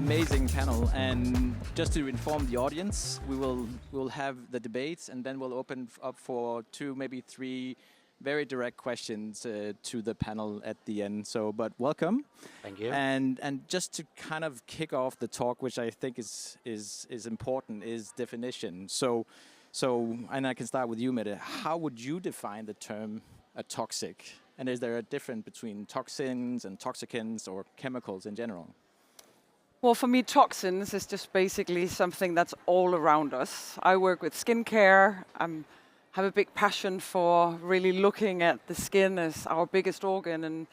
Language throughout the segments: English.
amazing panel, and just to inform the audience, we'll have the debates, and then we'll open up for 2, maybe 3 very direct questions to the panel at the end. So, but welcome. Thank you. And just to kind of kick off the talk, which I think is important, is definition. So, and I can start with you, Mette. How would you define the term a toxic? And is there a difference between toxins and toxicants or chemicals in general? Well, for me, toxins is just basically something that's all around us. I work with skincare. Have a big passion for really looking at the skin as our biggest organ, and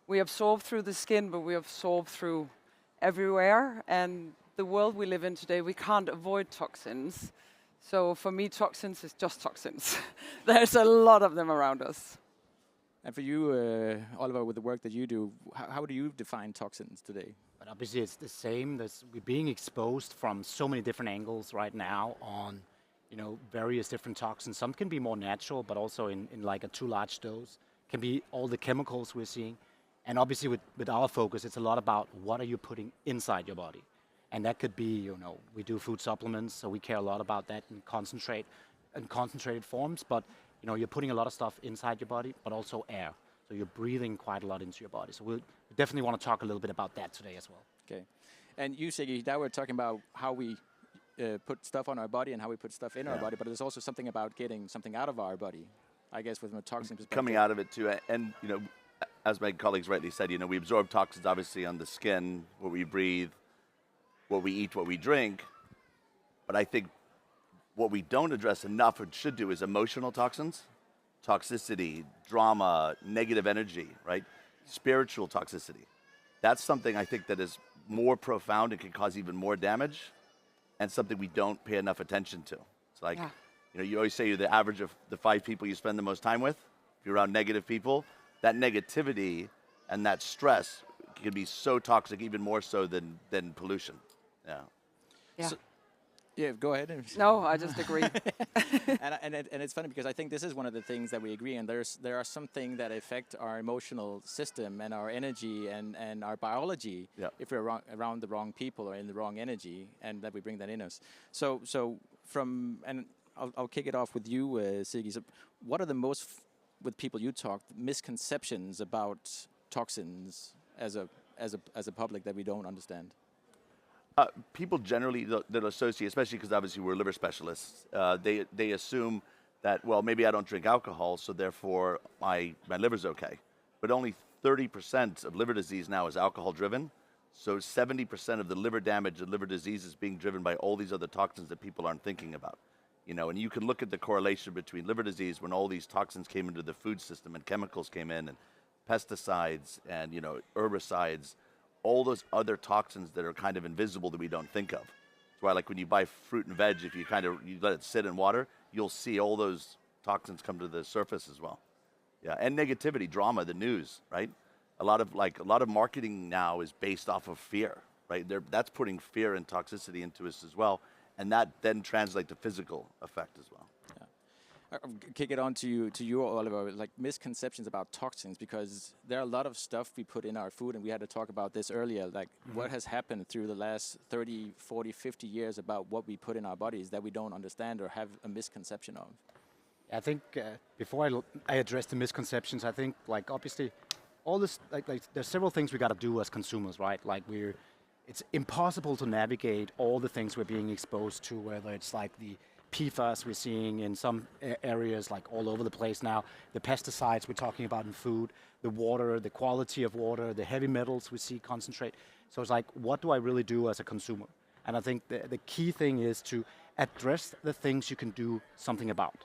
we absorb through the skin, but we absorb through everywhere. And the world we live in today, we can't avoid toxins. So for me, toxins is just toxins. There's a lot of them around us. And for you, Oliver, with the work that you do, how do you define toxins today? But obviously it's the same. We're being exposed from so many different angles right now on various different toxins. Some can be more natural, but also in like a too large dose. Can be all the chemicals we're seeing. And obviously with our focus, it's a lot about what are you putting inside your body. And that could be, we do food supplements, so we care a lot about that in concentrated forms. But, you're putting a lot of stuff inside your body, but also air. So you're breathing quite a lot into your body. So we definitely want to talk a little bit about that today as well. Okay. And you, SiggI, now we're talking about how we put stuff on our body and how we put stuff in our body, but there's also something about getting something out of our body, I guess, with a toxin perspective. Coming out of it too, and as my colleagues rightly said, we absorb toxins obviously on the skin, what we breathe, what we eat, what we drink, but I think what we don't address enough and should do is emotional toxins, toxicity, drama, negative energy, right? Spiritual toxicity. That's something I think that is more profound and can cause even more damage, and something we don't pay enough attention to. It's like, you always say you're the average of the 5 people you spend the most time with. If you're around negative people, that negativity and that stress can be so toxic, even more so than pollution. Yeah. So, go ahead. No, I just agree. and it's funny because I think this is one of the things that we agree on. There are some things that affect our emotional system and our energy and our biology if we're around the wrong people or in the wrong energy, and that we bring that in us. So I'll kick it off with you, SiggI. So what are the most, with people you talk, misconceptions about toxins as a public that we don't understand? People generally that associate, especially because obviously we're liver specialists, they assume that, well, maybe I don't drink alcohol, so therefore my liver's okay. But only 30% of liver disease now is alcohol driven. So 70% of the liver damage and liver disease is being driven by all these other toxins that people aren't thinking about. And you can look at the correlation between liver disease when all these toxins came into the food system and chemicals came in, and pesticides and herbicides, all those other toxins that are kind of invisible that we don't think of. That's why, like when you buy fruit and veg, if you let it sit in water, you'll see all those toxins come to the surface as well. Yeah, and negativity, drama, the news, right? A lot of marketing now is based off of fear, right? That's putting fear and toxicity into us as well, and that then translates to physical effect as well. I'll kick it on to you, Oliver, like misconceptions about toxins, because there are a lot of stuff we put in our food, and we had to talk about this earlier, like what has happened through the last 30, 40, 50 years about what we put in our bodies that we don't understand or have a misconception of. I think before I address the misconceptions, I think obviously all this, there's several things we got to do as consumers, right? It's impossible to navigate all the things we're being exposed to, whether it's like the PFAS we're seeing in some areas, like all over the place now, the pesticides we're talking about in food, the water, the quality of water, the heavy metals we see concentrate. So it's like, what do I really do as a consumer? And I think the key thing is to address the things you can do something about.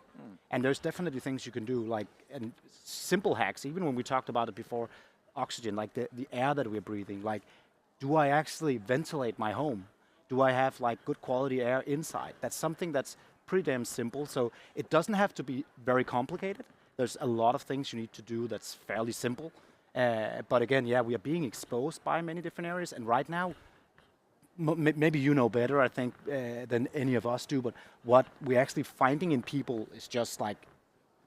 And there's definitely things you can do, and simple hacks, even when we talked about it before, oxygen, like the air that we're breathing, do I actually ventilate my home? Do I have good quality air inside? That's something that's pretty damn simple. So it doesn't have to be very complicated. There's a lot of things you need to do that's fairly simple. But again, we are being exposed by many different areas. And right now, maybe you know better, I think, than any of us do. But what we're actually finding in people is just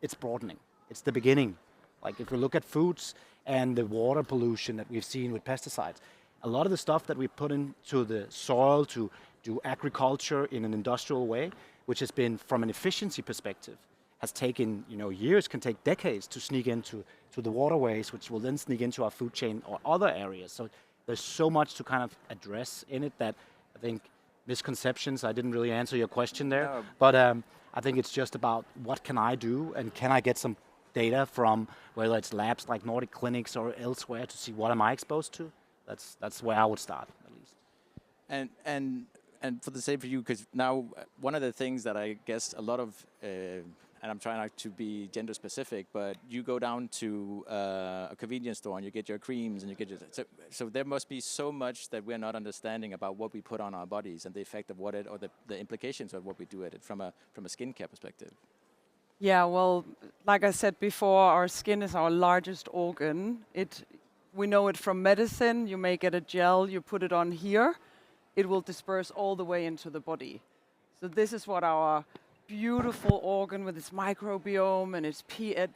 it's broadening. It's the beginning. If we look at foods and the water pollution that we've seen with pesticides, a lot of the stuff that we put into the soil to do agriculture in an industrial way, which has been from an efficiency perspective, has taken years, can take decades to sneak into the waterways, which will then sneak into our food chain or other areas. So there's so much to kind of address in it that I think misconceptions, I didn't really answer your question there, No. but I think it's just about what can I do and can I get some data from whether it's labs like Nordic Clinics or elsewhere to see what am I exposed to. That's where I would start, at least. And for the same for you, because now one of the things that I guess a lot of, and I'm trying not to be gender specific, but you go down to a convenience store and you get your creams and you get your, so there must be so much that we're not understanding about what we put on our bodies and the effect of what it, or the implications of what we do at it from a skincare perspective. Yeah, well, like I said before, our skin is our largest organ. We know it from medicine. You may get a gel, you put it on here, it will disperse all the way into the body. So this is what our beautiful organ with its microbiome and its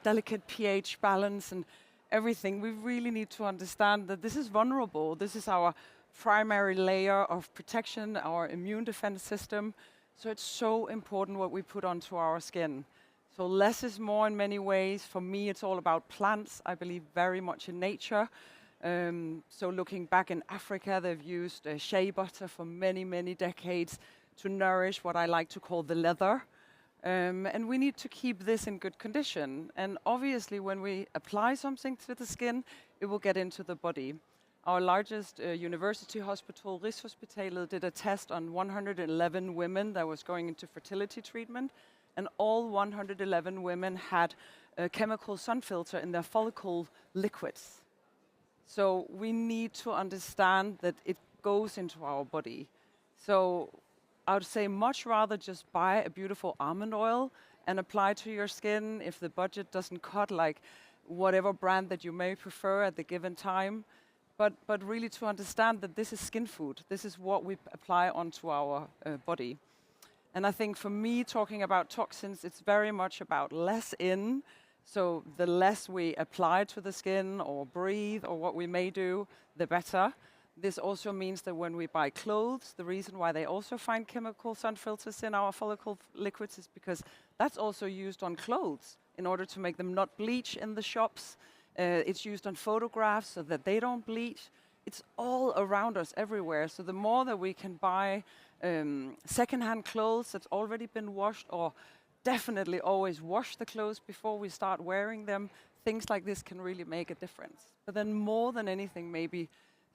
delicate pH balance and everything, we really need to understand that this is vulnerable. This is our primary layer of protection, our immune defense system. So it's so important what we put onto our skin. So less is more in many ways. For me, it's all about plants. I believe very much in nature. So looking back in Africa, they've used shea butter for many, many decades to nourish what I like to call the leather. And we need to keep this in good condition. And obviously, when we apply something to the skin, it will get into the body. Our largest university hospital, Rigshospitalet, did a test on 111 women that was going into fertility treatment. And all 111 women had a chemical sun filter in their follicle liquids. So we need to understand that it goes into our body. So I would say much rather just buy a beautiful almond oil and apply to your skin if the budget doesn't cut, like whatever brand that you may prefer at the given time. But really to understand that this is skin food. This is what we apply onto our body. And I think for me, talking about toxins, it's very much about less in. So the less we apply to the skin or breathe or what we may do, the better. This also means that when we buy clothes, the reason why they also find chemical sun filters in our follicle liquids is because that's also used on clothes in order to make them not bleach in the shops. It's used on photographs so that they don't bleach. It's all around us everywhere. So the more that we can buy secondhand clothes that's already been washed, or definitely always wash the clothes before we start wearing them, things like this can really make a difference. But then more than anything, maybe,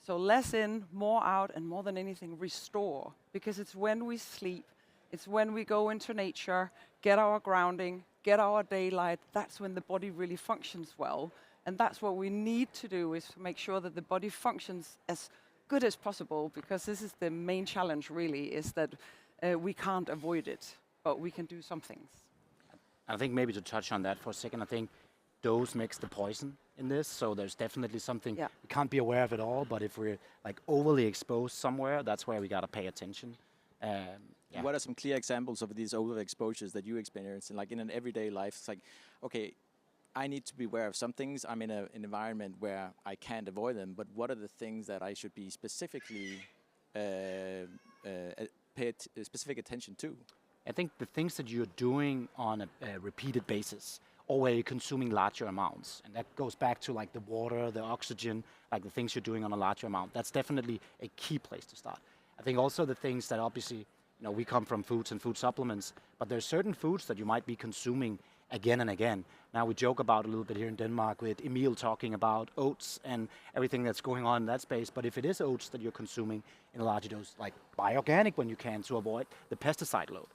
so less in, more out, and more than anything, restore. Because it's when we sleep, it's when we go into nature, get our grounding, get our daylight, that's when the body really functions well. And that's what we need to do, is to make sure that the body functions as good as possible, because this is the main challenge really, is that we can't avoid it, but we can do some things. I think maybe to touch on that for a second, I think dose makes the poison in this, so there's definitely something we can't be aware of it all, but if we're like overly exposed somewhere, that's where we got to pay attention. What are some clear examples of these overexposures that you experience in an everyday life? It's like, okay, I need to be aware of some things. I'm in an environment where I can't avoid them, but what are the things that I should be specifically pay specific attention to? I think the things that you're doing on a repeated basis, or where you're consuming larger amounts, and that goes back to like the water, the oxygen, like the things you're doing on a larger amount. That's definitely a key place to start. I think also the things that obviously, we come from foods and food supplements, but there's certain foods that you might be consuming again and again. Now we joke about a little bit here in Denmark with Emil talking about oats and everything that's going on in that space, but if it is oats that you're consuming in a larger dose, like buy organic when you can to avoid the pesticide load.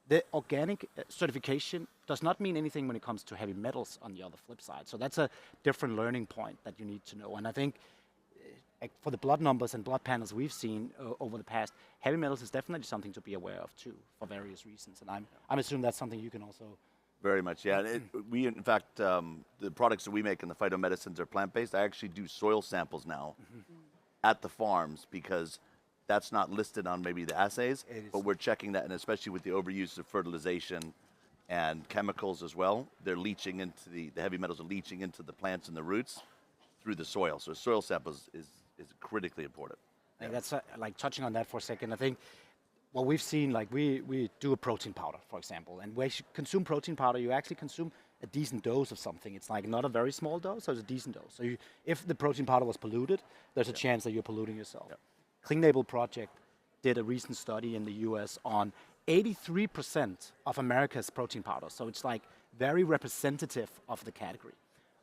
The organic certification does not mean anything when it comes to heavy metals on the other flip side. So that's a different learning point that you need to know. And I think for the blood numbers and blood panels we've seen over the past, heavy metals is definitely something to be aware of too, for various reasons. And I'm assuming that's something you can also... Very much, yeah. We, in fact, the products that we make in the phytomedicines are plant-based. I actually do soil samples now at the farms, because that's not listed on maybe the assays, but we're checking that, and especially with the overuse of fertilization and chemicals as well, they're leaching into the heavy metals are leaching into the plants and the roots through the soil. So soil samples is is critically important. I think that's like touching on that for a second. I think what we've seen, like we do a protein powder, for example, and when you consume protein powder, you actually consume a decent dose of something. It's like not a very small dose, so it's a decent dose. So if the protein powder was polluted, there's a chance that you're polluting yourself. Clean Label Project did a recent study in the US on 83% of America's protein powder. So it's like very representative of the category.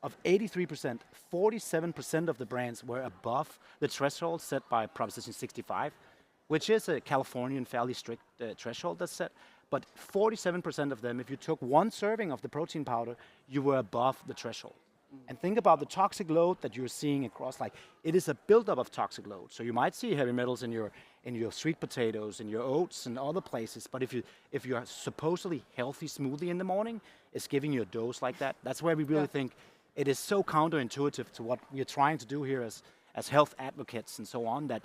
Of 83%, 47% of the brands were above the threshold set by Proposition 65, which is a Californian fairly strict threshold that's set. But 47% of them, if you took one serving of the protein powder, you were above the threshold. And think about the toxic load that you're seeing across, like it is a buildup of toxic load. So you might see heavy metals in your sweet potatoes, in your oats and other places, but if you are supposedly healthy smoothie in the morning, it's giving you a dose like that. That's where we really think it is so counterintuitive to what we are trying to do here as health advocates and so on, that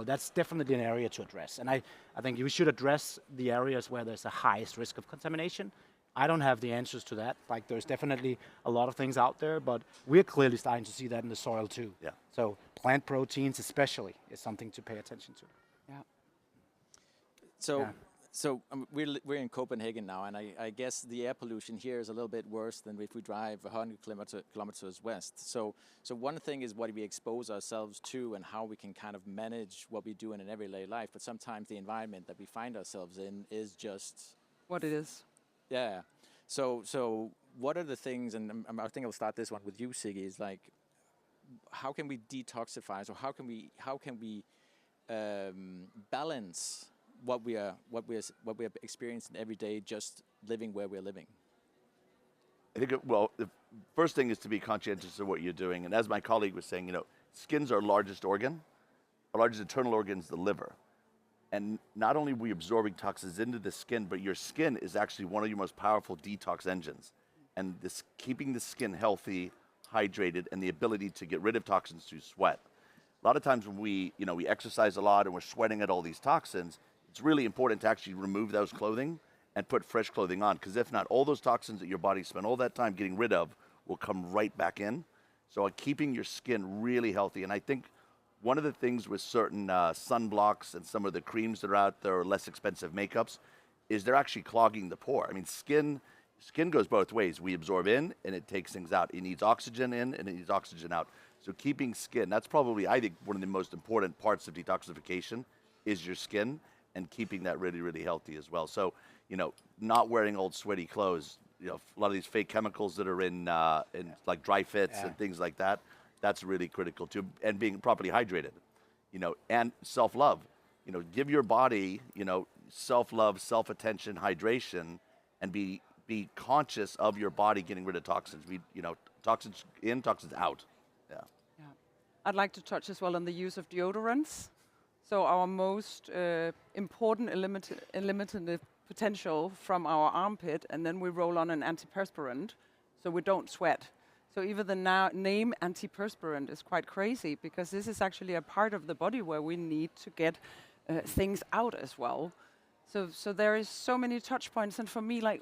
that's definitely an area to address. And I think we should address the areas where there's the highest risk of contamination. I don't have the answers to that. Like there's definitely a lot of things out there, but we're clearly starting to see that in the soil too. Yeah. So plant proteins especially is something to pay attention to. Yeah. So we're in Copenhagen now, and I guess the air pollution here is a little bit worse than if we drive 100 kilometers west. So one thing is what we expose ourselves to and how we can kind of manage what we do in an everyday life, but sometimes the environment that we find ourselves in is just what it is. Yeah. So what are the things, and I think I'll start this one with you, SiggI, is like, how can we detoxify? So how can we balance what we are experiencing every day, just living where we're living? I think, the first thing is to be conscientious of what you're doing. And as my colleague was saying, skin's our largest organ. Our largest internal organ is the liver. And not only are we absorbing toxins into the skin, but your skin is actually one of your most powerful detox engines. And keeping the skin healthy, hydrated, and the ability to get rid of toxins through sweat. A lot of times when we exercise a lot and we're sweating at all these toxins, it's really important to actually remove those clothing and put fresh clothing on, because if not, all those toxins that your body spent all that time getting rid of will come right back in. So keeping your skin really healthy. And I think one of the things with certain sunblocks and some of the creams that are out there, or less expensive makeups, is they're actually clogging the pore. I mean, skin goes both ways. We absorb in and it takes things out. It needs oxygen in and it needs oxygen out. So keeping skin, that's probably, I think, one of the most important parts of detoxification is your skin, and keeping that really, really healthy as well. So, not wearing old sweaty clothes, a lot of these fake chemicals that are in like dry fits and things like that, that's really critical too. And being properly hydrated, and self-love, give your body, self-love, self-attention, hydration, and be conscious of your body getting rid of toxins. Toxins in, toxins out. Yeah. I'd like to touch as well on the use of deodorants. So our most important eliminative potential from our armpit, and then we roll on an antiperspirant, so we don't sweat. So even the name antiperspirant is quite crazy, because this is actually a part of the body where we need to get things out as well. So there is so many touch points, and for me, like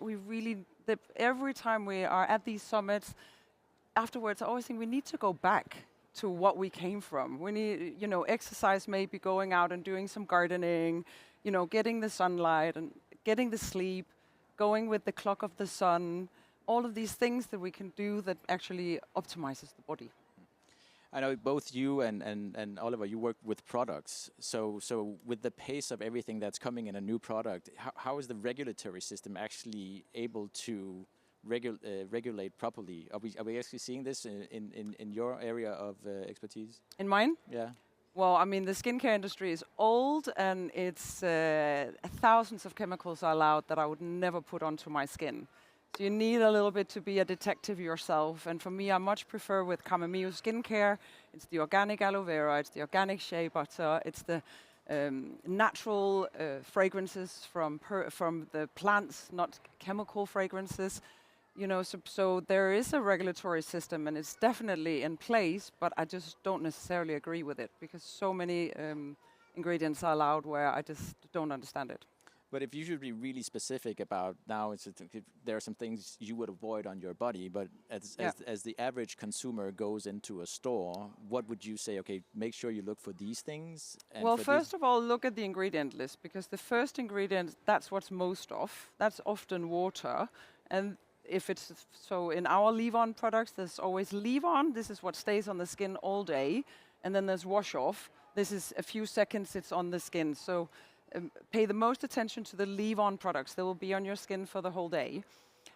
every time we are at these summits, afterwards I always think we need to go back to what we came from. We need, exercise, maybe going out and doing some gardening, getting the sunlight and getting the sleep, going with the clock of the sun, all of these things that we can do that actually optimizes the body. I know both you and Oliver, you work with products. So with the pace of everything that's coming in a new product, how is the regulatory system actually able to regulate properly? Are we actually seeing this in your area of expertise? In mine? Yeah. Well, I mean, the skincare industry is old, and it's thousands of chemicals are allowed that I would never put onto my skin. So you need a little bit to be a detective yourself. And for me, I much prefer with Chamomile skincare. It's the organic aloe vera, it's the organic shea butter, it's the natural fragrances from the plants, not chemical fragrances. So there is a regulatory system, and it's definitely in place, but I just don't necessarily agree with it, because so many ingredients are allowed where I just don't understand it. But if you should be really specific about now, there are some things you would avoid on your body, but as the average consumer goes into a store, what would you say? Okay, make sure you look for these things. And well, first of all, look at the ingredient list, because the first ingredient, that's what's most of. That's often water. And if it's, so in our leave-on products, there's always leave-on. This is what stays on the skin all day. And then there's wash-off. This is a few seconds, it's on the skin. So pay the most attention to the leave-on products. They will be on your skin for the whole day.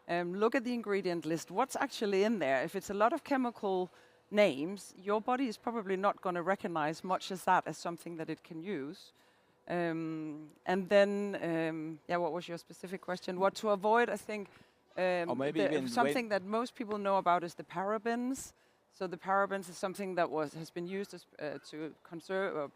Look at the ingredient list. What's actually in there? If it's a lot of chemical names, your body is probably not going to recognize much as that as something that it can use. And then, what was your specific question? What to avoid? I think or maybe even something that most people know about is the parabens. So the parabens is something that has been used as, to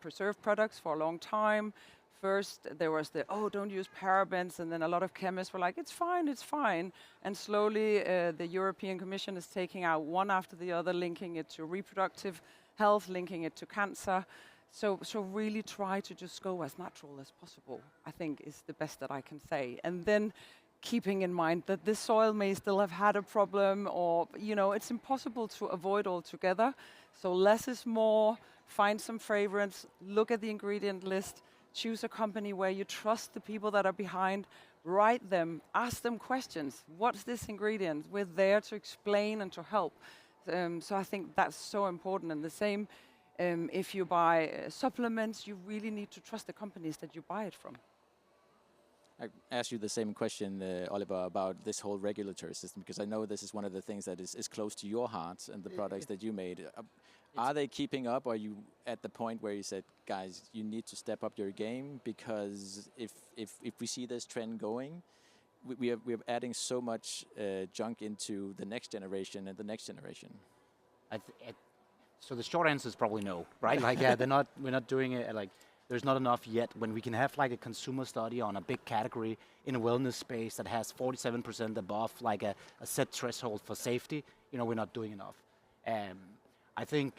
preserve products for a long time. First, there was don't use parabens, and then a lot of chemists were like, it's fine. And slowly, the European Commission is taking out one after the other, linking it to reproductive health, linking it to cancer. So really try to just go as natural as possible, I think is the best that I can say. And then keeping in mind that this soil may still have had a problem, or, it's impossible to avoid altogether. So less is more, find some fragrance, look at the ingredient list, choose a company where you trust the people that are behind, write them, ask them questions. What's this ingredient? We're there to explain and to help. So I think that's so important. And the same, if you buy supplements, you really need to trust the companies that you buy it from. I asked you the same question, Oliver, about this whole regulatory system, because I know this is one of the things that is close to your heart and the products that you made. Are they keeping up? Or are you at the point where you said, guys, you need to step up your game? Because if we see this trend going, we're adding so much junk into the next generation and the next generation. So the short answer is probably no, right? Like, we're not doing it like. There's not enough yet. When we can have like a consumer study on a big category in a wellness space that has 47% above like a set threshold for safety, we're not doing enough. I think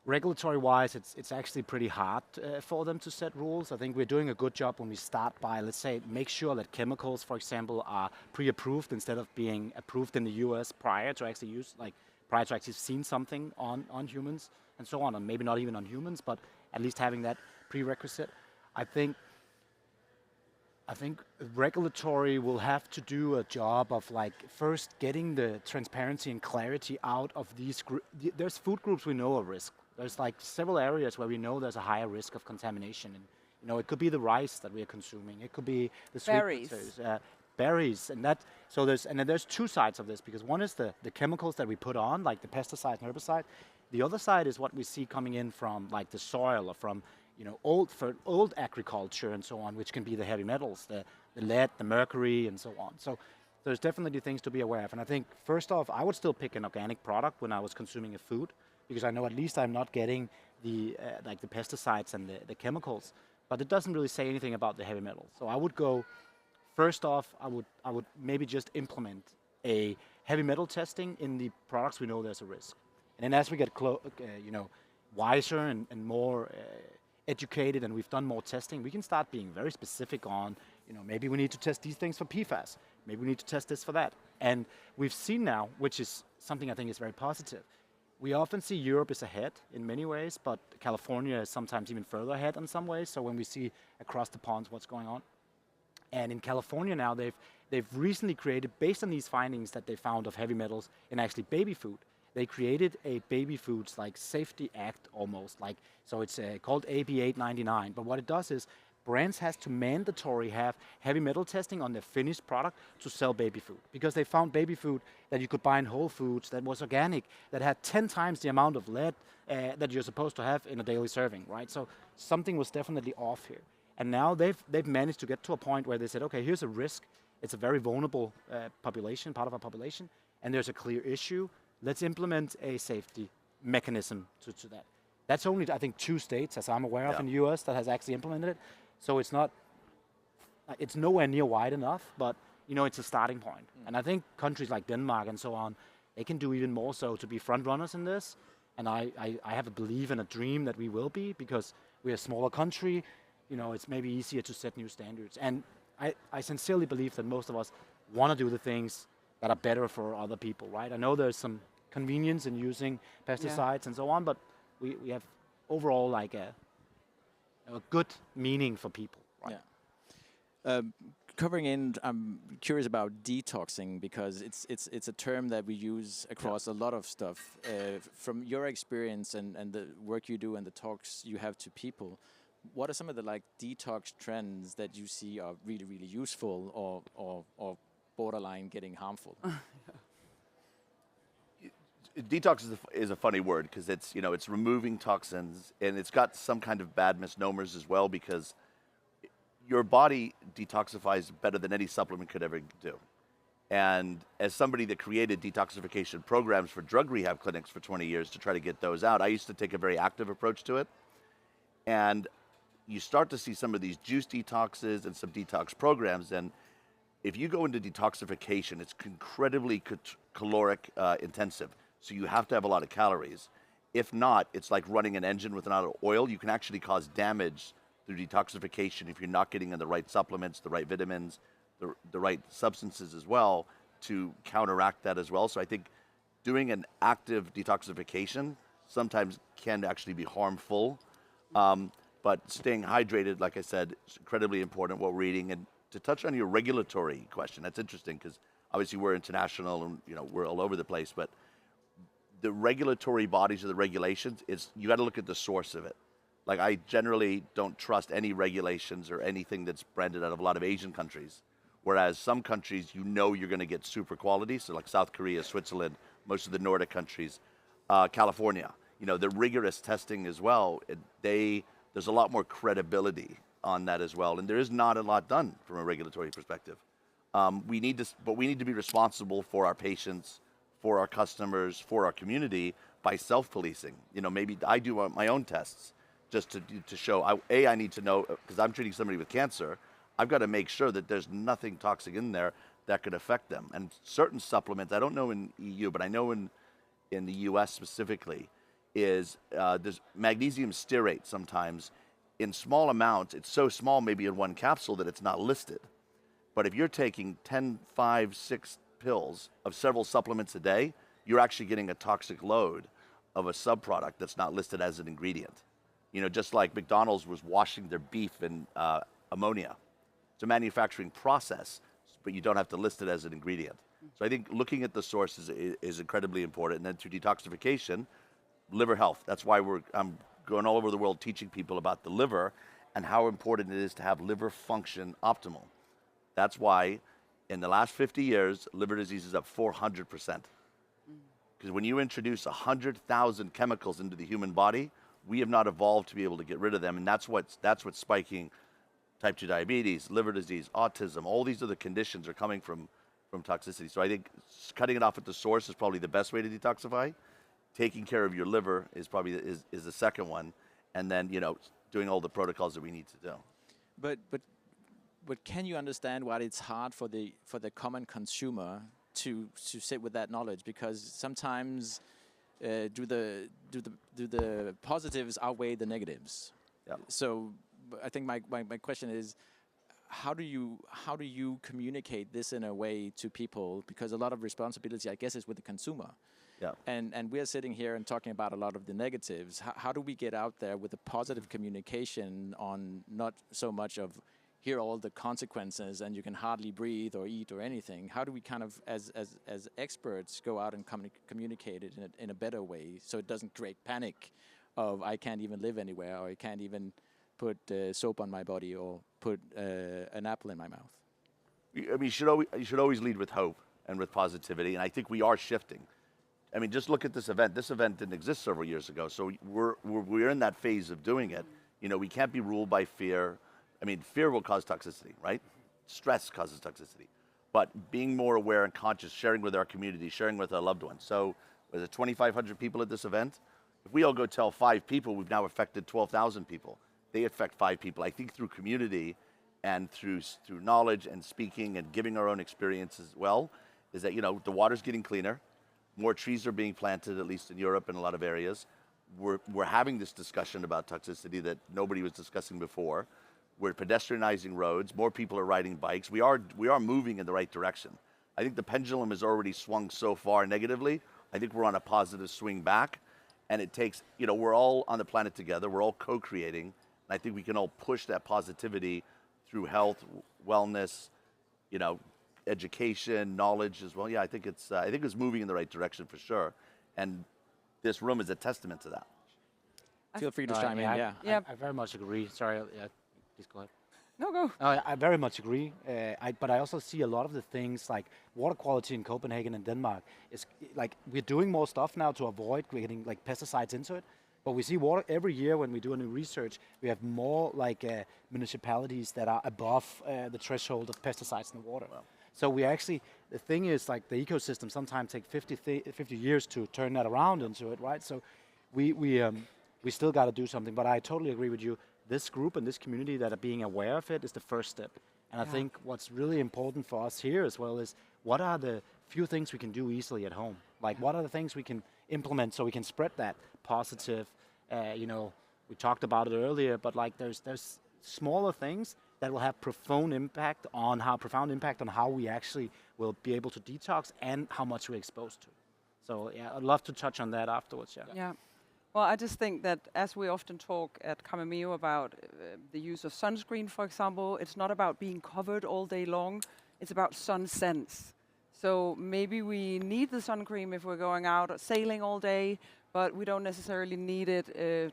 regulatory-wise, it's actually pretty hard for them to set rules. I think we're doing a good job when we start by, let's say, make sure that chemicals, for example, are pre-approved instead of being approved in the US prior to actually seeing something on humans and so on, and maybe not even on humans, but at least having that prerequisite. I think regulatory will have to do a job of like first getting the transparency and clarity out of these there's food groups we know are risk. There's like several areas where we know there's a higher risk of contamination, and it could be the rice that we are consuming, it could be the sweet potatoes, berries, and then there's two sides of this, because one is the chemicals that we put on, like the pesticides and herbicide. The other side is what we see coming in from like the soil or from old agriculture and so on, which can be the heavy metals, the lead, the mercury, and so on. So there's definitely things to be aware of. And I think first off, I would still pick an organic product when I was consuming a food, because I know at least I'm not getting the pesticides and the chemicals. But it doesn't really say anything about the heavy metals. So I would go. First off, I would maybe just implement a heavy metal testing in the products we know there's a risk. And then as we get wiser and more educated, and we've done more testing, we can start being very specific on, maybe we need to test these things for PFAS. Maybe we need to test this for that. And we've seen now, which is something I think is very positive, we often see Europe is ahead in many ways, but California is sometimes even further ahead in some ways. So when we see across the ponds what's going on. And in California now, they've recently created, based on these findings that they found of heavy metals in actually baby food, they created a baby foods like safety act almost, like, so it's called AB 899. But what it does is brands has to mandatory have heavy metal testing on their finished product to sell baby food, because they found baby food that you could buy in Whole Foods that was organic, that had 10 times the amount of lead that you're supposed to have in a daily serving, right? So something was definitely off here. And now they've managed to get to a point where they said, okay, here's a risk. It's a very vulnerable population, part of our population, and there's a clear issue. Let's implement a safety mechanism to that. That's only, I think, 2 states, as I'm aware of in the US, that has actually implemented it. So it's nowhere near wide enough, but it's a starting point. And I think countries like Denmark and so on, they can do even more so to be front runners in this. And I have a belief and a dream that we will be, because we're a smaller country. It's maybe easier to set new standards. And I sincerely believe that most of us want to do the things that are better for other people, right? I know there's some convenience in using pesticides and so on, but we have overall like a good meaning for people, right? Yeah. Covering in, I'm curious about detoxing because it's a term that we use across a lot of stuff. From your experience and the work you do and the talks you have to people, what are some of the like detox trends that you see are really, really useful or borderline getting harmful? Detox is a funny word because it's removing toxins, and it's got some kind of bad misnomers as well because your body detoxifies better than any supplement could ever do. And as somebody that created detoxification programs for drug rehab clinics for 20 years to try to get those out, I used to take a very active approach to it. And you start to see some of these juice detoxes and some detox programs. And if you go into detoxification, it's incredibly caloric intensive. So you have to have a lot of calories. If not, it's like running an engine without oil. You can actually cause damage through detoxification if you're not getting in the right supplements, the right vitamins, the right substances as well to counteract that as well. So I think doing an active detoxification sometimes can actually be harmful. But staying hydrated, like I said, is incredibly important, what we're eating. And to touch on your regulatory question, that's interesting because obviously we're international and we're all over the place, but the regulatory bodies or the regulations, you got to look at the source of it. Like I generally don't trust any regulations or anything that's branded out of a lot of Asian countries. Whereas some countries, you're going to get super quality. So like South Korea, Switzerland, most of the Nordic countries, California, the rigorous testing as well. There's a lot more credibility on that as well. And there is not a lot done from a regulatory perspective. We need to be responsible for our patients, for our customers, for our community by self-policing. Maybe I do my own tests. Just to show, I need to know, because I'm treating somebody with cancer, I've got to make sure that there's nothing toxic in there that could affect them. And certain supplements, I don't know in EU, but I know in the US specifically, is there's magnesium stearate sometimes in small amounts. It's so small, maybe in one capsule, that it's not listed. But if you're taking 10, 5, 6 pills of several supplements a day, you're actually getting a toxic load of a subproduct that's not listed as an ingredient. Just like McDonald's was washing their beef in ammonia. It's a manufacturing process, but you don't have to list it as an ingredient. So I think looking at the sources is incredibly important. And then through detoxification, liver health. That's why I'm going all over the world teaching people about the liver and how important it is to have liver function optimal. That's why in the last 50 years, liver disease is up 400%. Because when you introduce 100,000 chemicals into the human body, we have not evolved to be able to get rid of them, and that's what's spiking type 2 diabetes, liver disease, autism. All these other conditions are coming from toxicity. So I think cutting it off at the source is probably the best way to detoxify. Taking care of your liver is probably is the second one, and then doing all the protocols that we need to do. But can you understand why it's hard for the common consumer to sit with that knowledge? Because sometimes do the positives outweigh the negatives? Yeah. So I think my question is, how do you communicate this in a way to people? Because a lot of responsibility, I guess, is with the consumer. Yeah. And we're sitting here and talking about a lot of the negatives. How do we get out there with a positive communication on not so much of here are all the consequences and you can hardly breathe or eat or anything? How do we kind of, as experts, go out and communicate it in a better way so it doesn't create panic of I can't even live anywhere, or I can't even put soap on my body or put an apple in my mouth? I mean, you should always lead with hope and with positivity, and I think we are shifting. I mean, just look at this event. This event didn't exist several years ago, so we're in that phase of doing it. We can't be ruled by fear. I mean, fear will cause toxicity, right? Stress causes toxicity. But being more aware and conscious, sharing with our community, sharing with our loved ones. So was it 2,500 people at this event? If we all go tell 5 people, we've now affected 12,000 people. They affect 5 people. I think through community and through knowledge and speaking and giving our own experience as well, is that, the water's getting cleaner. More trees are being planted, at least in Europe and a lot of areas. We're having this discussion about toxicity that nobody was discussing before. We're pedestrianizing roads. More people are riding bikes. We are moving in the right direction. I think the pendulum has already swung so far negatively. I think we're on a positive swing back, and it takes, we're all on the planet together. We're all co-creating, and I think we can all push that positivity through health, wellness, education, knowledge as well. Yeah, I think it's moving in the right direction for sure, and this room is a testament to that. Feel free to chime in. I very much agree. Sorry, please go ahead. No, go. I very much agree. But I also see a lot of the things like water quality in Copenhagen and Denmark is like we're doing more stuff now to avoid getting like pesticides into it. But we see water every year when we do any research, we have more like municipalities that are above the threshold of pesticides in the water. Wow. So we actually, the thing is like the ecosystem sometimes take 50 years to turn that around into it, right? So we still got to do something. But I totally agree with you. This group and this community that are being aware of it is the first step. And I think what's really important for us here as well is what are the few things we can do easily at home? Like what are the things we can implement so we can spread that positive, we talked about it earlier, but like there's smaller things that will have profound impact on how we actually will be able to detox and how much we're exposed to. So yeah, I'd love to touch on that afterwards. Yeah. Well, I just think that as we often talk at Camomile about the use of sunscreen, for example, it's not about being covered all day long. It's about sun sense. So maybe we need the sun cream if we're going out sailing all day, but we don't necessarily need it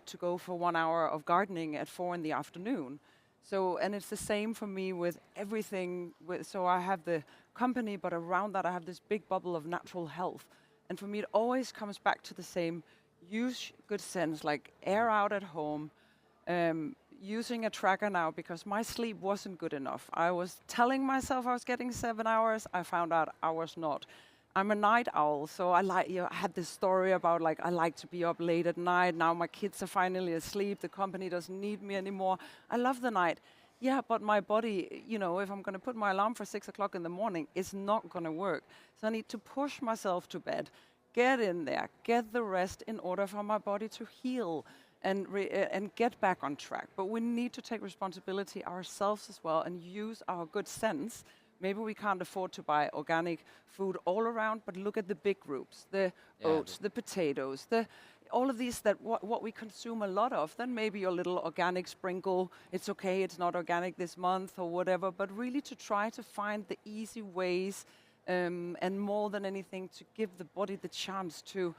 to go for 1 hour of gardening at 4 in the afternoon. So, and it's the same for me with everything. So I have the company, but around that I have this big bubble of natural health. And for me, it always comes back to the same. Use good sense, like air out at home, using a tracker now because my sleep wasn't good enough. I was telling myself I was getting 7 hours. I found out I was not. I'm a night owl, so I had this story about like I like to be up late at night. Now my kids are finally asleep. The company doesn't need me anymore. I love the night. Yeah, but my body, if I'm going to put my alarm for 6 o'clock in the morning, it's not going to work. So I need to push myself to bed. Get in there, get the rest in order for my body to heal and get back on track. But we need to take responsibility ourselves as well and use our good sense. Maybe we can't afford to buy organic food all around, but look at the big groups, the oats, the potatoes, all of these that what we consume a lot of. Then maybe your little organic sprinkle, it's okay, it's not organic this month or whatever, but really to try to find the easy ways and more than anything to give the body the chance to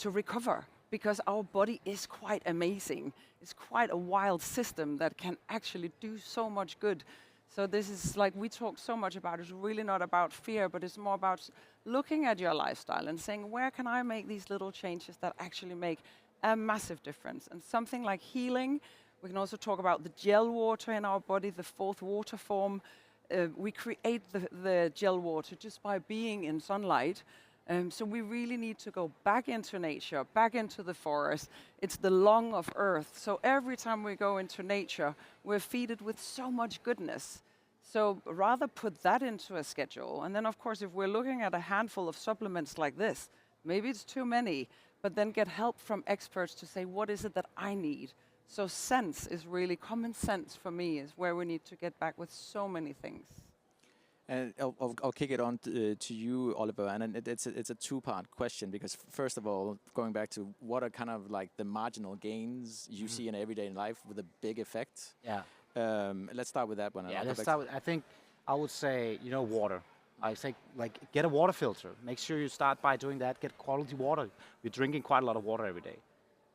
recover, because our body is quite amazing. It's quite a wild system that can actually do so much good. So this is like we talk so much about, it's really not about fear, but it's more about looking at your lifestyle and saying, where can I make these little changes that actually make a massive difference? And something like healing, we can also talk about the gel water in our body, the fourth water form. We create the gel water just by being in sunlight. So we really need to go back into nature, back into the forest. It's the lung of earth. So every time we go into nature, we're feeded with so much goodness. So rather put that into a schedule. And then, of course, if we're looking at a handful of supplements like this, maybe it's too many, but then get help from experts to say, what is it that I need? So sense is really, common sense for me is where we need to get back with so many things. And I'll kick it on to you, Oliver, and it's a two-part question, because first of all, going back to what are kind of like the marginal gains you see in everyday life with a big effect? Yeah. Let's start with that one. Yeah, let's start with, I think I would say, water. I say, like, get a water filter. Make sure you start by doing that. Get quality water. We're drinking quite a lot of water every day.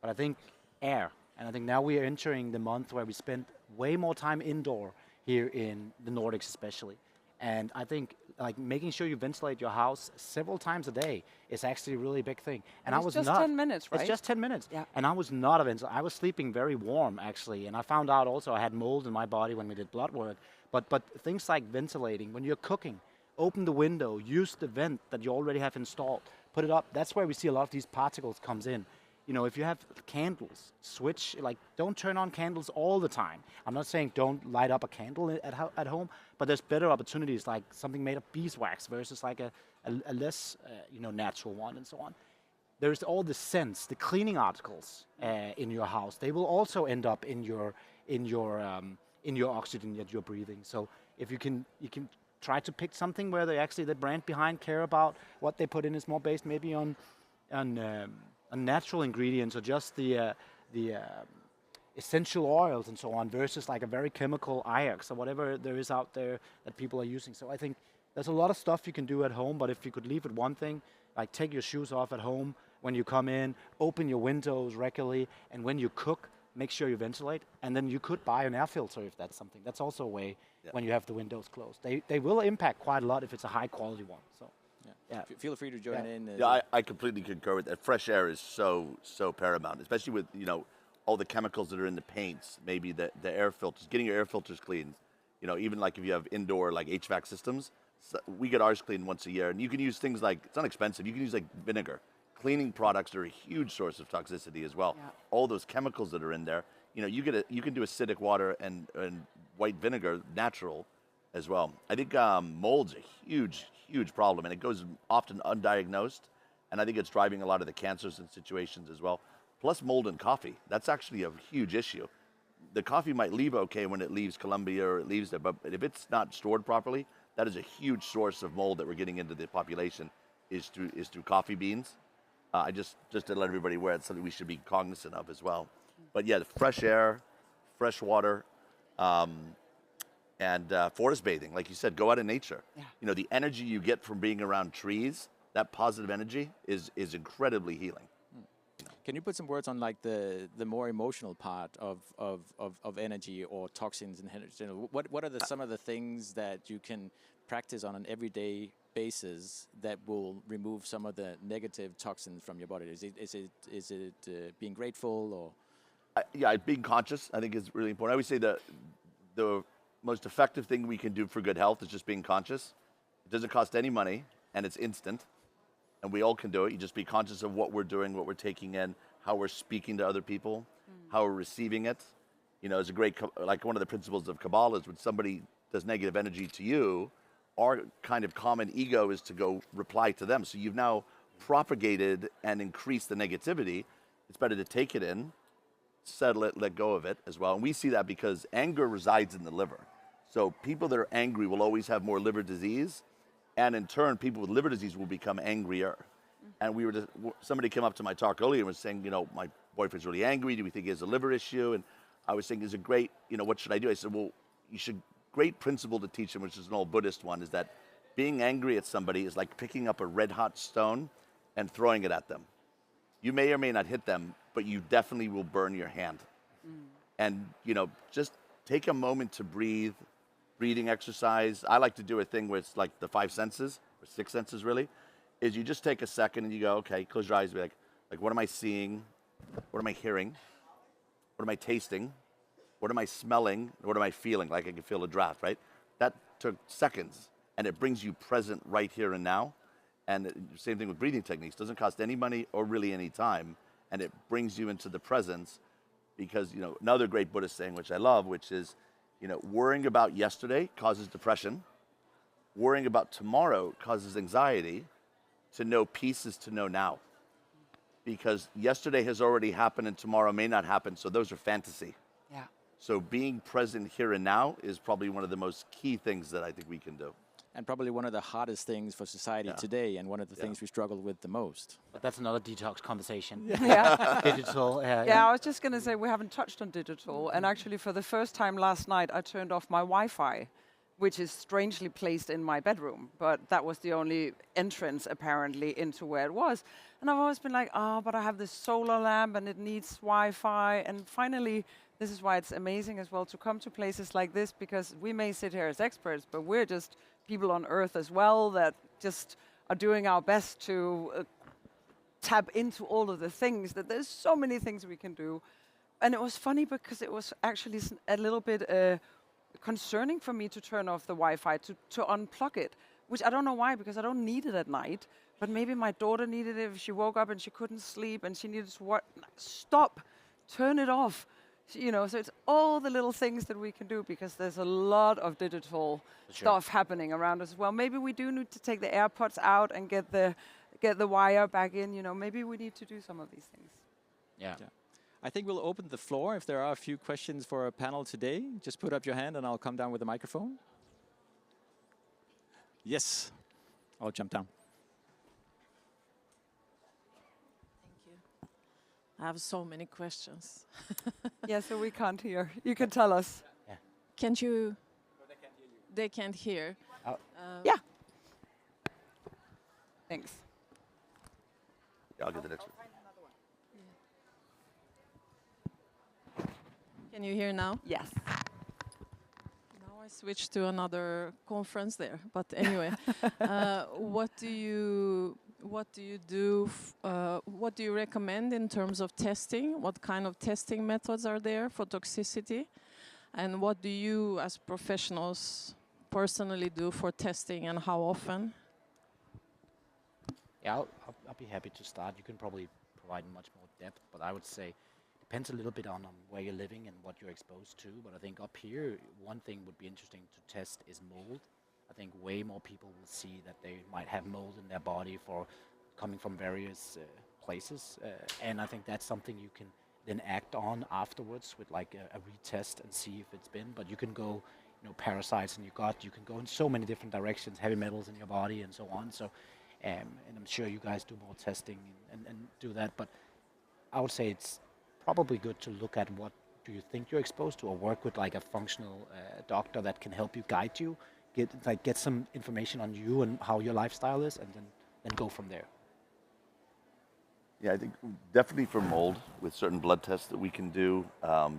But I think air. And I think now we are entering the month where we spend way more time indoor here in the Nordics especially. And I think like making sure you ventilate your house several times a day is actually a really big thing. And it's just 10 minutes, right? It's just 10 minutes. Yeah. And I was not a ventilator. I was sleeping very warm actually. And I found out also I had mold in my body when we did blood work. But things like ventilating, when you're cooking, open the window, use the vent that you already have installed, put it up. That's where we see a lot of these particles comes in. If you have candles, don't turn on candles all the time. I'm not saying don't light up a candle at home, but there's better opportunities like something made of beeswax versus like a less, natural one and so on. There's all the scents, the cleaning articles in your house. They will also end up in your in your oxygen that you're breathing. So if you can try to pick something where the brand behind care about what they put in is more based maybe on natural ingredients or just the essential oils and so on versus like a very chemical Ajax or whatever there is out there that people are using. So I think there's a lot of stuff you can do at home, but if you could leave it one thing, like take your shoes off at home when you come in, open your windows regularly, and when you cook, make sure you ventilate, and then you could buy an air filter if that's something. That's also a way when you have the windows closed. They will impact quite a lot if it's a high quality one. So feel free to join in. Yeah, I completely concur with that. Fresh air is so paramount, especially with all the chemicals that are in the paints, maybe the air filters, getting your air filters cleaned. Even like if you have indoor like HVAC systems, so we get ours cleaned once a year, and you can use things like, it's not expensive, you can use like vinegar. Cleaning products are a huge source of toxicity as well. Yeah. All those chemicals that are in there, you can do acidic water and white vinegar, natural as well. I think mold's a huge problem, and it goes often undiagnosed, and I think it's driving a lot of the cancers and situations as well. Plus mold in coffee, that's actually a huge issue. The coffee might leave okay when it leaves Colombia or it leaves there, but if it's not stored properly, that is a huge source of mold that we're getting into the population is through coffee beans. I just to let everybody aware, it's something we should be cognizant of as well. But yeah, the fresh air, fresh water, and forest bathing, like you said, go out in nature. Yeah. The energy you get from being around trees, that positive energy is incredibly healing. Can you put some words on like the more emotional part of energy or toxins in general? What are some of the things that you can practice on an everyday basis that will remove some of the negative toxins from your body? Is it being grateful or? Being conscious I think is really important. I would say the most effective thing we can do for good health is just being conscious. It doesn't cost any money and it's instant. And we all can do it. You just be conscious of what we're doing, what we're taking in, how we're speaking to other people, how we're receiving it. It's a great, like one of the principles of Kabbalah is when somebody does negative energy to you, our kind of common ego is to go reply to them. So you've now propagated and increased the negativity. It's better to take it in, settle it, let go of it as well. And we see that because anger resides in the liver. So people that are angry will always have more liver disease. And in turn, people with liver disease will become angrier. And somebody came up to my talk earlier and was saying, my boyfriend's really angry. Do we think he has a liver issue? And I was saying, is it great, what should I do? I said, well, great principle to teach him, which is an old Buddhist one, is that being angry at somebody is like picking up a red hot stone and throwing it at them. You may or may not hit them, but you definitely will burn your hand. And, just take a moment to breathe. Breathing exercise. I like to do a thing where it's like the 5 senses, or 6 senses really, is you just take a second and you go, okay, close your eyes and be like, what am I seeing? What am I hearing? What am I tasting? What am I smelling? What am I feeling? Like I can feel a draft, right? That took seconds, and it brings you present right here and now. And same thing with breathing techniques. Doesn't cost any money or really any time, and it brings you into the presence because, another great Buddhist saying, which I love, which is, worrying about yesterday causes depression. Worrying about tomorrow causes anxiety. To know peace is to know now. Because yesterday has already happened and tomorrow may not happen, so those are fantasy. Yeah. So being present here and now is probably one of the most key things that I think we can do. And probably one of the hardest things for society today, and one of the things we struggle with the most. But that's another detox conversation. Yeah. Digital. I was just going to say we haven't touched on digital. And actually, for the first time last night, I turned off my Wi-Fi, which is strangely placed in my bedroom. But that was the only entrance, apparently, into where it was. And I've always been like, but I have this solar lamp and it needs Wi-Fi. And finally, this is why it's amazing as well to come to places like this, because we may sit here as experts, but we're just people on Earth as well that just are doing our best to tap into all of the things, that there's so many things we can do. And it was funny because it was actually a little bit concerning for me to turn off the Wi-Fi, to unplug it, which I don't know why, because I don't need it at night. But maybe my daughter needed it if she woke up and she couldn't sleep and she needed to stop, turn it off. So it's all the little things that we can do, because there's a lot of digital stuff happening around us as well. Maybe we do need to take the AirPods out and get the wire back in. Maybe we need to do some of these things. Yeah. I think we'll open the floor. If there are a few questions for our panel today, just put up your hand and I'll come down with the microphone. Yes, I'll jump down. Thank you. I have so many questions. Yeah, so we can't hear. You can tell us. Yeah. Can't you? No, they can't hear you. They can't hear. Yeah. Thanks. Yeah, I'll get the next one. Can you hear now? Yes. Now I switched to another conference there. But anyway, what do you do? What do you recommend in terms of testing? What kind of testing methods are there for toxicity? And what do you, as professionals, personally do for testing, and how often? Yeah, I'll be happy to start. You can probably provide much more depth, but I would say depends a little bit on where you're living and what you're exposed to. But I think up here, one thing would be interesting to test is mold. I think way more people will see that they might have mold in their body for coming from various places, and I think that's something you can then act on afterwards with like a retest and see if it's been. But you can go, parasites in your gut. You can go in so many different directions, heavy metals in your body, and so on. So. And I'm sure you guys do more testing and do that, but I would say it's probably good to look at what do you think you're exposed to, or work with like a functional doctor that can help you, guide you, get some information on you and how your lifestyle is, and then go from there. Yeah, I think definitely for mold with certain blood tests that we can do.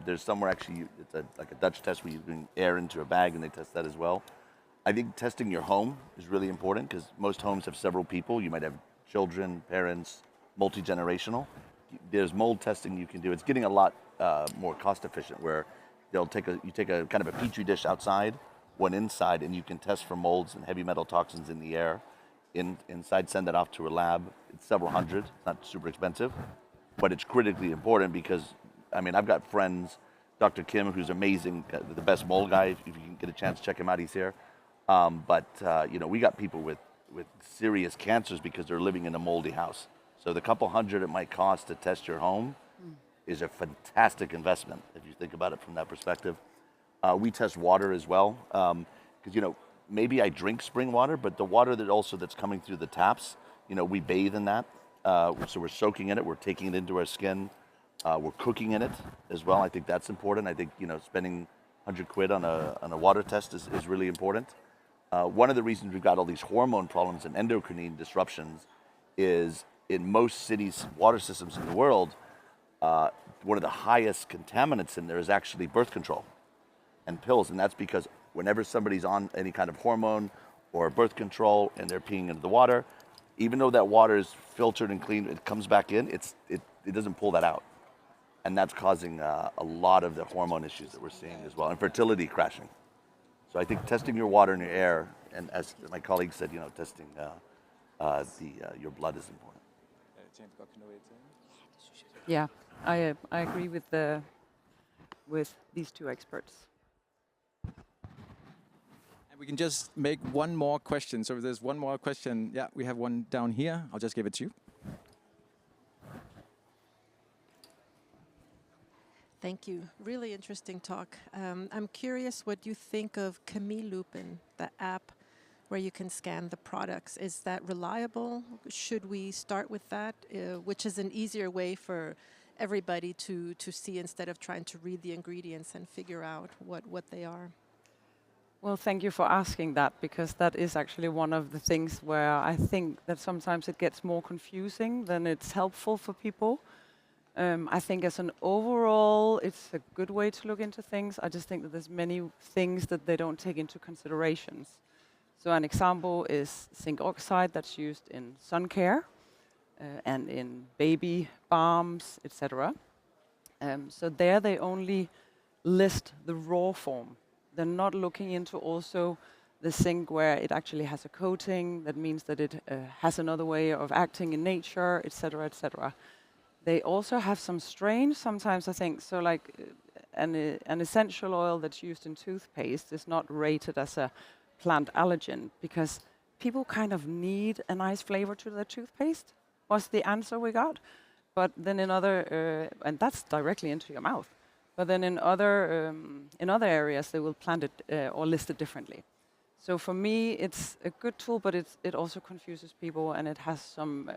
There's somewhere actually, it's like a Dutch test where you bring air into a bag and they test that as well. I think testing your home is really important because most homes have several people. You might have children, parents, multi-generational. There's mold testing you can do. It's getting a lot more cost efficient where you take a kind of a petri dish outside, one inside, and you can test for molds and heavy metal toxins in the air. Inside, send that off to a lab. It's several hundred. It's not super expensive, but it's critically important because, I mean, I've got friends, Dr. Kim, who's amazing, the best mold guy. If you can get a chance, check him out. He's here. We got people with serious cancers because they're living in a moldy house. So the couple hundred it might cost to test your home is a fantastic investment if you think about it from that perspective. We test water as well because, maybe I drink spring water, but the water that's coming through the taps, we bathe in that. So we're soaking in it. We're taking it into our skin. We're cooking in it as well. I think that's important. I think, spending 100 quid on a water test is really important. One of the reasons we've got all these hormone problems and endocrine disruptions is in most cities' water systems in the world, one of the highest contaminants in there is actually birth control and pills. And that's because whenever somebody's on any kind of hormone or birth control and they're peeing into the water, even though that water is filtered and clean, it comes back in, it doesn't pull that out. And that's causing a lot of the hormone issues that we're seeing as well, and fertility crashing. So I think testing your water and your air, and as my colleague said, testing your blood is important. Yeah, I agree with these two experts. And we can just make one more question. So if there's one more question, yeah, we have one down here. I'll just give it to you. Thank you. Really interesting talk. I'm curious what you think of Camillupin, the app where you can scan the products. Is that reliable? Should we start with that, which is an easier way for everybody to see instead of trying to read the ingredients and figure out what they are? Well, thank you for asking that, because that is actually one of the things where I think that sometimes it gets more confusing than it's helpful for people. I think as an overall, it's a good way to look into things. I just think that there's many things that they don't take into considerations. So an example is zinc oxide that's used in sun care and in baby balms, etc. So there they only list the raw form. They're not looking into also the zinc where it actually has a coating. That means that it has another way of acting in nature, etc., etc. They also have some strains sometimes, I think. So like an essential oil that's used in toothpaste is not rated as a plant allergen because people kind of need a nice flavor to their toothpaste, was the answer we got. But then in other, and that's directly into your mouth. But then in other areas, they will plant it or list it differently. So for me, it's a good tool, but it also confuses people, and it has some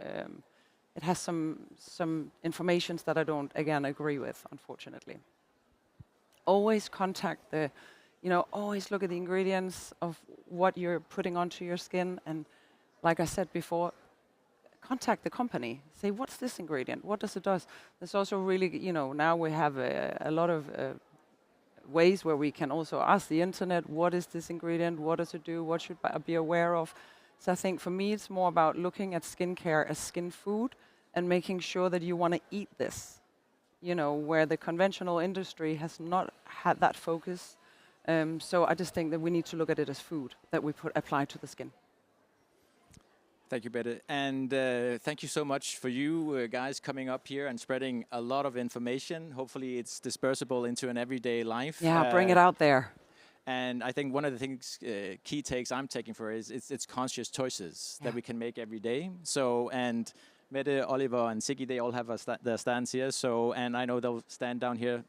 informations that I don't, again, agree with, unfortunately. Always contact always look at the ingredients of what you're putting onto your skin, and like I said before, contact the company. Say, what's this ingredient? What does it do? There's also really, now we have a lot of ways where we can also ask the internet, what is this ingredient? What does it do? What should I be aware of? So I think for me, it's more about looking at skincare as skin food and making sure that you want to eat this, where the conventional industry has not had that focus. So I just think that we need to look at it as food that we apply to the skin. Thank you, Mette. And thank you so much for you guys coming up here and spreading a lot of information. Hopefully it's dispersible into an everyday life. Yeah, bring it out there. And I think one of the things, key takes I'm taking for is it's conscious choices that we can make every day. So, and Mette, Oliver, and SiggI, they all have their stands here. So, and I know they'll stand down here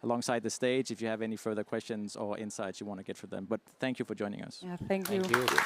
alongside the stage if you have any further questions or insights you want to get from them. But thank you for joining us. Yeah, thank you. Thank you.